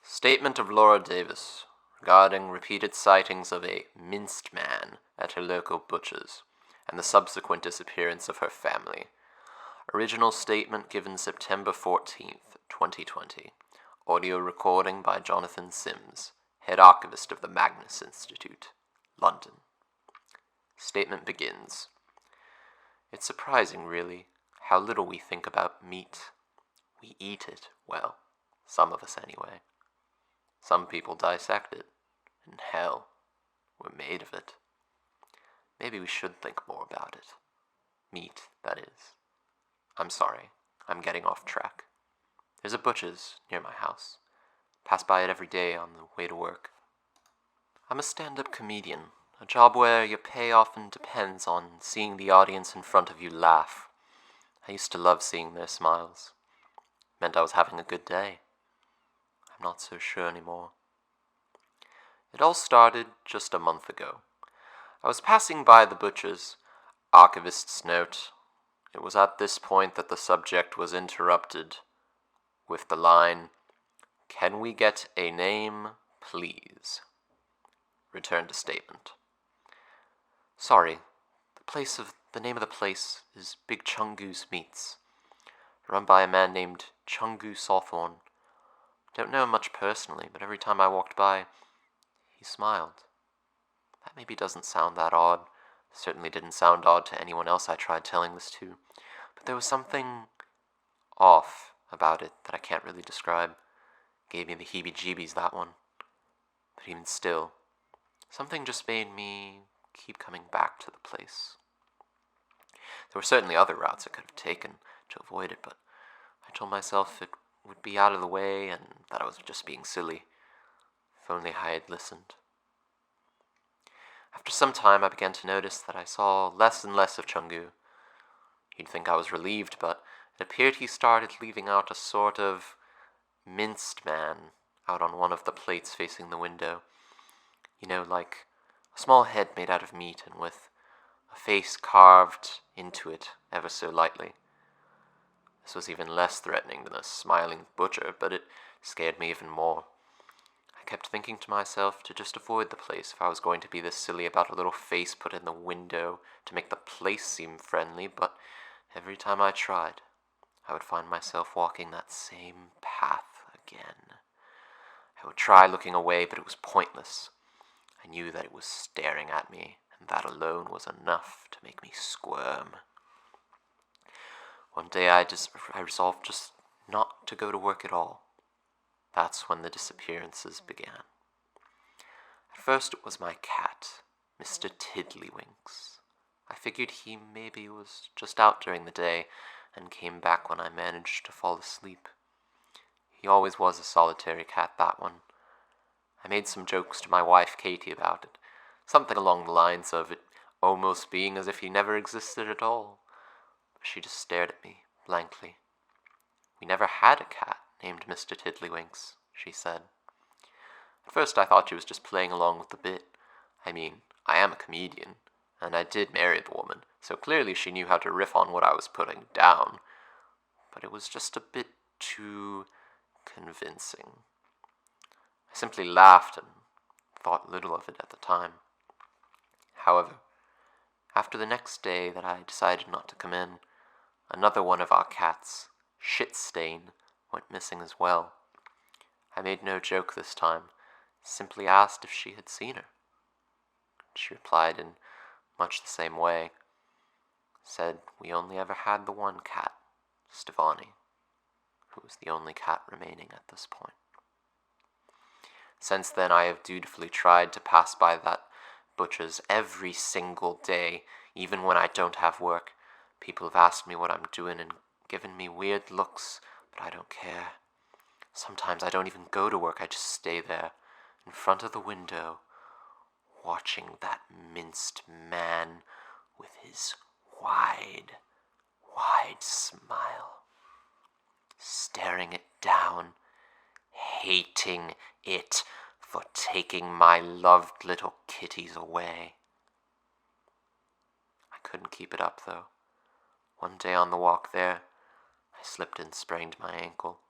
Statement of Laura Davis regarding repeated sightings of a minced man at her local butcher's and the subsequent disappearance of her family. Original statement given September 14th, 2020. Audio recording by Jonathan Sims, head archivist of the Magnus Institute, London. Statement begins. It's surprising, really, how little we think about meat. We eat it, well, some of us anyway. Some people dissect it, and hell, we're made of it. Maybe we should think more about it. Meat, that is. I'm sorry, I'm getting off track. There's a butcher's near my house. Pass by it every day on the way to work. I'm a stand-up comedian, a job where your pay often depends on seeing the audience in front of you laugh. I used to love seeing their smiles. Meant I was having a good day. I'm not so sure anymore. It all started just a month ago. I was passing by the butcher's. Archivist's note. It was at this point that the subject was interrupted with the line, "Can we get a name, please?" Return to statement. Sorry, the name of the place is Big Chungoose Meats, run by a man named Chungu Sawthorne. Don't know him much personally, but every time I walked by, he smiled. That maybe doesn't sound that odd. Certainly didn't sound odd to anyone else I tried telling this to. But there was something off about it that I can't really describe. Gave me the heebie-jeebies, that one. But even still, something just made me keep coming back to the place. There were certainly other routes I could have taken to avoid it, but I told myself it would be out of the way and that I was just being silly. If only I had listened. After some time, I began to notice that I saw less and less of Chungu. You'd think I was relieved, but it appeared he started leaving out a sort of minced man out on one of the plates facing the window. You know, like a small head made out of meat and with a face carved into it ever so lightly. This was even less threatening than a smiling butcher, but it scared me even more. I kept thinking to myself to just avoid the place if I was going to be this silly about a little face put in the window to make the place seem friendly, but every time I tried, I would find myself walking that same path again. I would try looking away, but it was pointless. I knew that it was staring at me, and that alone was enough to make me squirm. One day I resolved just not to go to work at all. That's when the disappearances began. At first it was my cat, Mr. Tiddlywinks. I figured he maybe was just out during the day and came back when I managed to fall asleep. He always was a solitary cat, that one. I made some jokes to my wife Katie about it, something along the lines of it almost being as if he never existed at all. But she just stared at me blankly. We never had a cat named Mr. Tiddlywinks, she said. At first I thought she was just playing along with the bit. I mean, I am a comedian, and I did marry the woman, so clearly she knew how to riff on what I was putting down. But it was just a bit too convincing. I simply laughed and thought little of it at the time. However, after the next day that I decided not to come in, another one of our cats, Shitstain, went missing as well. I made no joke this time, simply asked if she had seen her. She replied in much the same way, said we only ever had the one cat, Stefani, who was the only cat remaining at this point. Since then I have dutifully tried to pass by that butcher's every single day, even when I don't have work. People have asked me what I'm doing and given me weird looks, but I don't care. Sometimes I don't even go to work, I just stay there, in front of the window, watching that minced man with his wide smile, staring it down, hating it for taking my loved little kitties away. I couldn't keep it up, though. One day on the walk there, I slipped and sprained my ankle.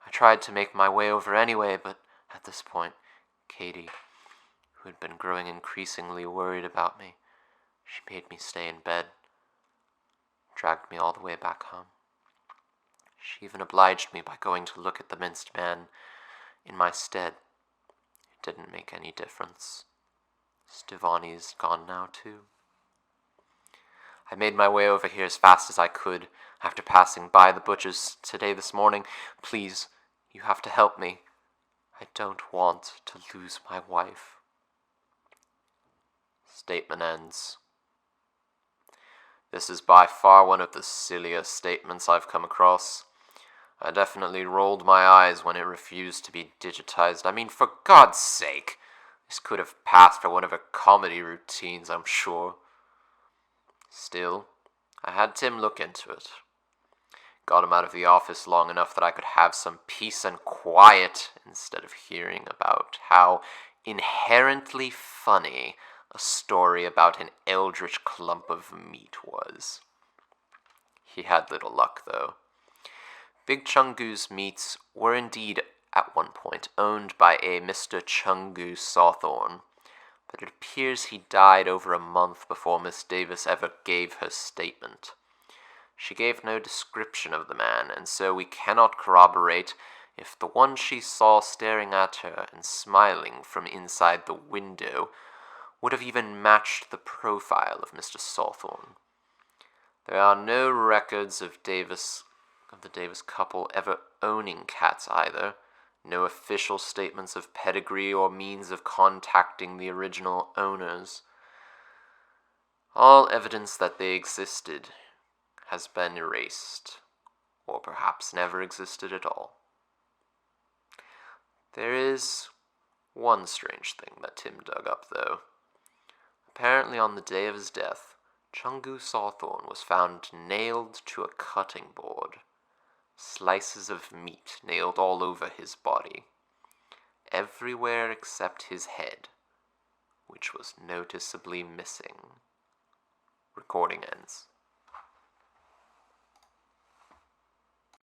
I tried to make my way over anyway, but at this point, Katie, who had been growing increasingly worried about me, she made me stay in bed, dragged me all the way back home. She even obliged me by going to look at the minced man in my stead. It didn't make any difference. Stevani's gone now, too. I made my way over here as fast as I could after passing by the butcher's this morning. Please, you have to help me. I don't want to lose my wife. Statement ends. This is by far one of the silliest statements I've come across. I definitely rolled my eyes when it refused to be digitized. I mean, for God's sake, this could have passed for one of her comedy routines, I'm sure. Still, I had Tim look into it. Got him out of the office long enough that I could have some peace and quiet instead of hearing about how inherently funny a story about an eldritch clump of meat was. He had little luck, though. Big Chungu's meats were indeed, at one point, owned by a Mr. Chungu Sawthorne, but it appears he died over a month before Miss Davis ever gave her statement. She gave no description of the man, and so we cannot corroborate if the one she saw staring at her and smiling from inside the window would have even matched the profile of Mr. Sawthorne. There are no records of the Davis couple ever owning cats either, no official statements of pedigree or means of contacting the original owners. All evidence that they existed has been erased, or perhaps never existed at all. There is one strange thing that Tim dug up, though. Apparently on the day of his death, Chungu Sawthorne was found nailed to a cutting board, slices of meat nailed all over his body, everywhere except his head, which was noticeably missing. Recording ends.